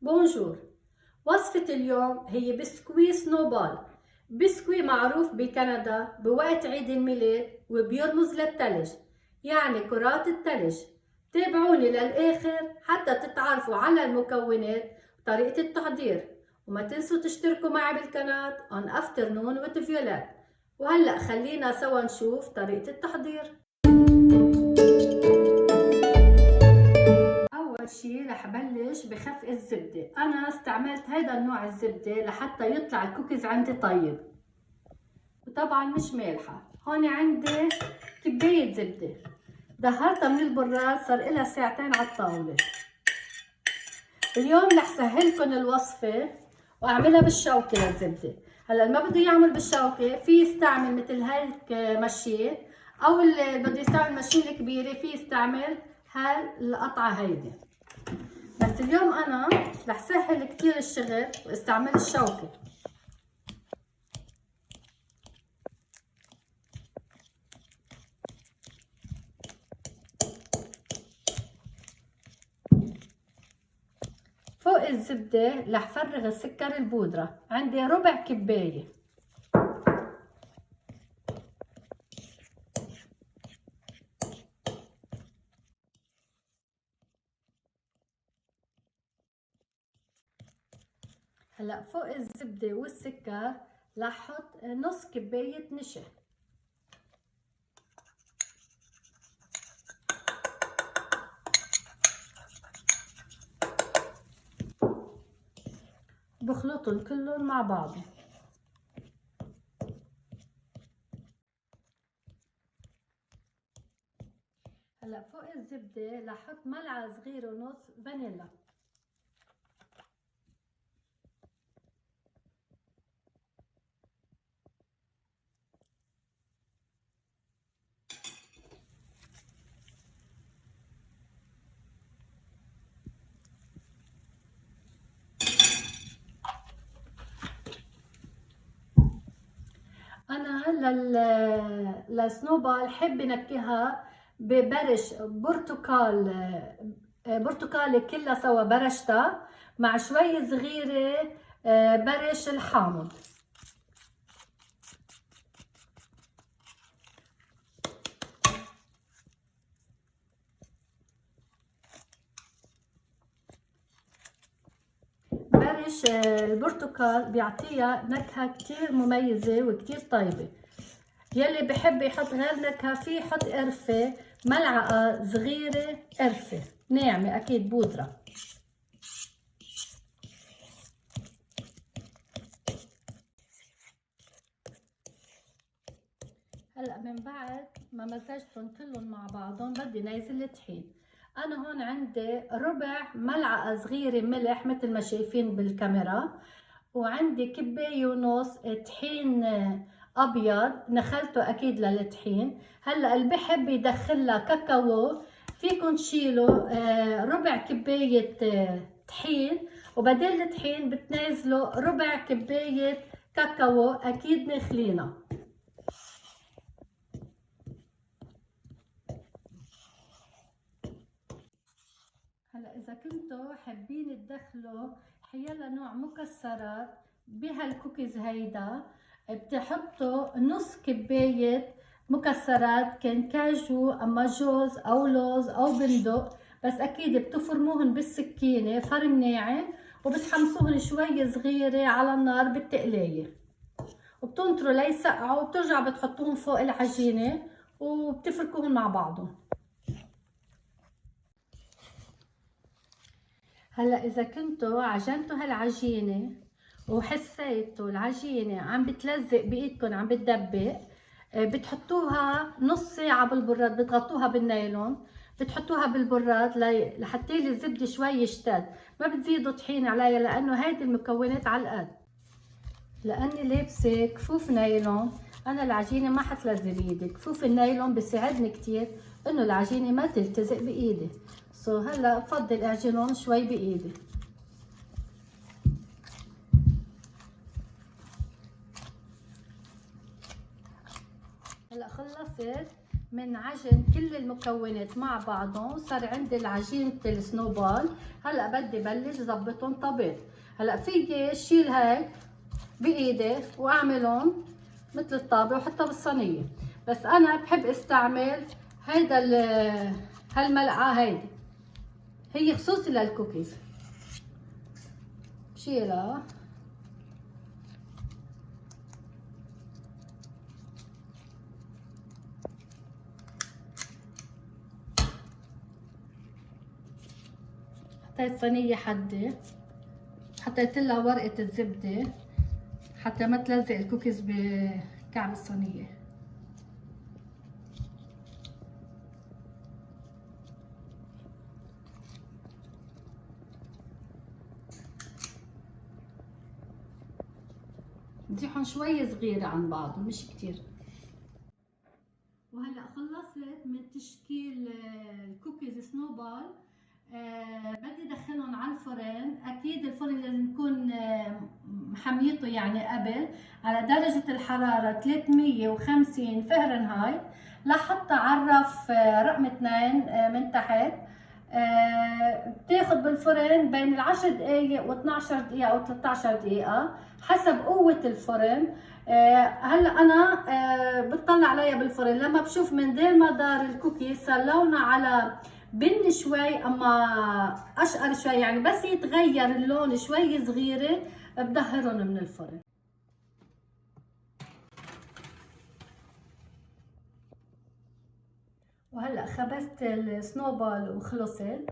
بونجور. وصفة اليوم هي بسكوي سنوبال. بسكوي معروف بكندا بوقت عيد الميلاد وبيرمز للتلج، يعني كرات التلج. تابعوني للآخر حتى تتعرفوا على المكونات وطريقة التحضير، وما تنسوا تشتركوا معي بالقناة on afternoon with Violet. وهلأ خلينا سوا نشوف طريقة التحضير. أول شي رح بلش بخفق الزبدة. أنا استعملت هيدا النوع الزبدة لحتى يطلع الكوكيز عندي طيب، وطبعا مش مالحة. هون عندي كباية زبدة دهرتها من البراد، صار إلها ساعتين على الطاولة. اليوم رح سهلكن الوصفة وأعملها بالشوكة للزبدة. هلا اللي ما بده يعمل بالشوكة في يستعمل مثل هيك مشين، أو اللي بده يستعمل مشين الكبيرة في يستعمل هالقطعة هيدي. بس اليوم أنا رح سهل كتير الشغل واستعمل الشوكة. فوق الزبدة رح فرغ السكر البودرة، عندي ربع كباية. هلا فوق الزبدة والسكر رح احط نص كباية نشا. بخلطهم كلهم مع بعضهم. هلا فوق الزبدة رح احط ملعقة صغيرة ونص فانيلا. انا للسنوبال حب نكهها ببرش برتقالي كلها سوا برشتها مع شوي صغيرة برش الحامض. برش البرتقال بيعطيها نكهة كتير مميزة وكتير طيبة. يلي بحب يحط غير نكهة في يحط قرفة، ملعقة صغيرة قرفة ناعمة أكيد بودرة. هلا من بعد ما مزجتهم كلهم مع بعضهم بدي نيزل الطحين. انا هون عندي ربع ملعقه صغيره ملح مثل ما شايفين بالكاميرا، وعندي كبايه ونص طحين ابيض نخلته اكيد للطحين. هلا اللي بحب يدخلها كاكاو فيكم تشيلوا ربع كبايه طحين، وبدل الطحين بتنزلوا ربع كبايه كاكاو اكيد نخلينا. هلا اذا كنتوا حابين تدخلوا حيلا نوع مكسرات بهالكوكيز هيدا، بتحطوا نص كباية مكسرات، كان كاجو اما جوز او لوز او بندق، بس اكيد بتفرموهن بالسكينة فرم ناعم وبتحمصوهن شوي صغيرة على النار بالتقلية، وبتنطروا ليسقعوا وبترجعوا بتحطوهم فوق العجينة وبتفركوهن مع بعضهم. هلا اذا كنتوا عجنتوا هالعجينه وحسيتوا العجينه عم بتلزق بايدكم عم بتدبق، بتحطوها نص ساعه بالبراد، بتغطوها بالنايلون، بتحطوها بالبراد لحتى الزبده شوي يشتد. ما بتزيدوا طحين عليها لانه هيدي المكونات على القد. لاني لابسه كفوف نايلون انا العجينه ما حتلزق بايدي. كفوف النايلون بيساعدني كتير انه العجينه ما تلتزق بايدي. هلا بفضل اعجنهم شوي بايدي. هلا خلصت من عجن كل المكونات مع بعضهم صار عندي العجينة السنوبال. هلا بدي بلش ظبطهم طبيخ. هلا فيي شيل هيك بايدي واعملهم مثل الطابة وحطها بالصينية، بس انا بحب استعمل هيدا هالملعقة هيدي، هي خصوصي للكوكيز. بشيلها حطيت صينية حدة، حطيت لها ورقة الزبدة حتى ما تلزق الكوكيز بكعب الصينية. نزيحهم شوي صغيرة عن بعض مش كتير. وهلا خلصت من تشكيل الكوكيز سنوبال. بدي ادخلهم على الفرن. اكيد الفرن لازم يكون محميته يعني قبل على درجة الحرارة 350 فهرنهايت لحتى اعرف رقم 2 من تحت. بتاخد بالفرن بين ال10 دقايق و12 دقيقة او 13 دقيقة حسب قوة الفرن. هلا انا بتطلع عليها بالفرن لما بشوف من دير ما دار الكوكيز صار لونها على بني شوي اما اشقر شوي، يعني بس يتغير اللون شوي صغيرة بدهرهم من الفرن. وهلا خبزت السنوبال وخلصت،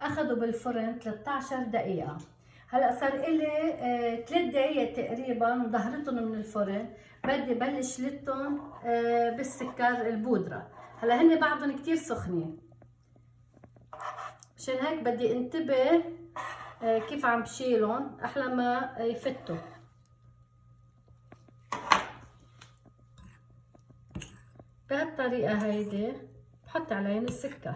اخذوا بالفرن 13 دقيقة. هلا صار الي 3 دقايق تقريبا وظهرتهم من الفرن. بدي بلش لتهم بالسكر البودرة. هلا هن بعضهم كتير سخنين، مشان هيك بدي انتبه كيف عم بشيلهم احلى ما يفتوا. بهالطريقة هيدي بحط عليهم السكر.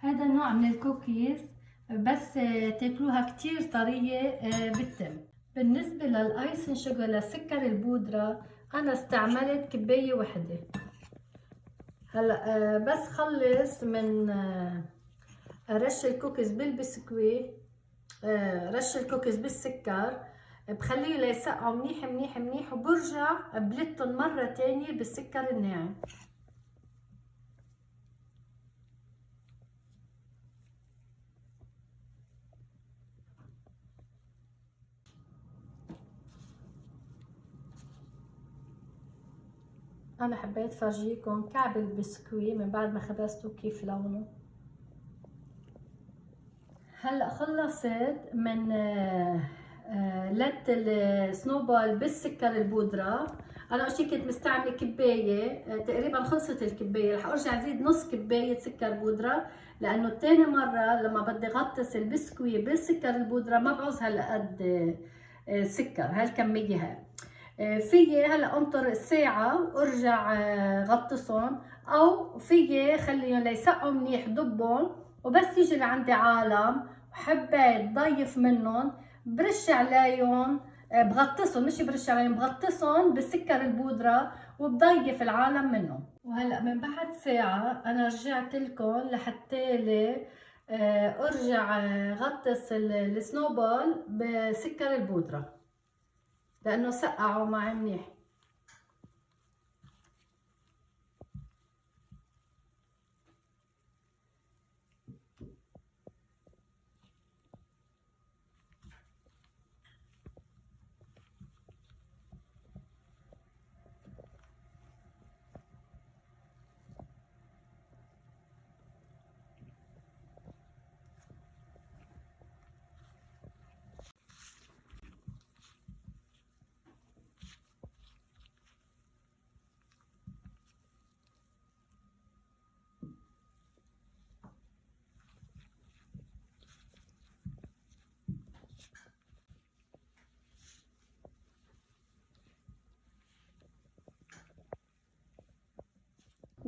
هذا النوع من الكوكيز بس تاكلوها كتير طرية بتتم. بالنسبة للآيسن شوجر للسكر البودرة أنا استعملت كباية وحدة. هلا بس خلص من رش الكوكيز بالبسكوي، رش الكوكيز بالسكر، بخليه ليسقعوا منيح منيح منيح وبرجع بلتهم مرة تانية بالسكر الناعم. انا حبيت فرجيكم كعب البسكوي من بعد ما خبزته كيف لونه. هلا خلصت من لت السنوبال بالسكر البودرة. انا اول شي كنت مستعمله كبايه تقريبا خلصت الكبايه، رح ارجع ازيد نص كبايه سكر بودره لانه تاني مره لما بدي غطس البسكوي بالسكر البودره ما بعوز هالقد سكر هالكميه هاي. فيي هلا انطر ساعة وارجع غطسهم، او فيي خليهم ليسقعوا منيح دبهم وبس يجي لعندي عالم وحبيت ضيف منهم برش عليهم بغطسهم، مش برش عليهم بغطسهم بالسكر البودرة وبضيف العالم منهم. وهلا من بعد ساعة انا رجعت لكم لحتى لي ارجع غطس السنوبال بسكر البودرة لانه سقعوا معي منيح.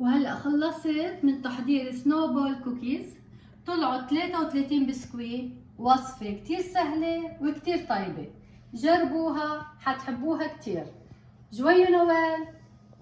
وهلا خلصت من تحضير سنوبول كوكيز. طلعوا 33 بسكوي، وصفة كتير سهلة وكتير طيبة، جربوها حتحبوها كتير. جويو نوال.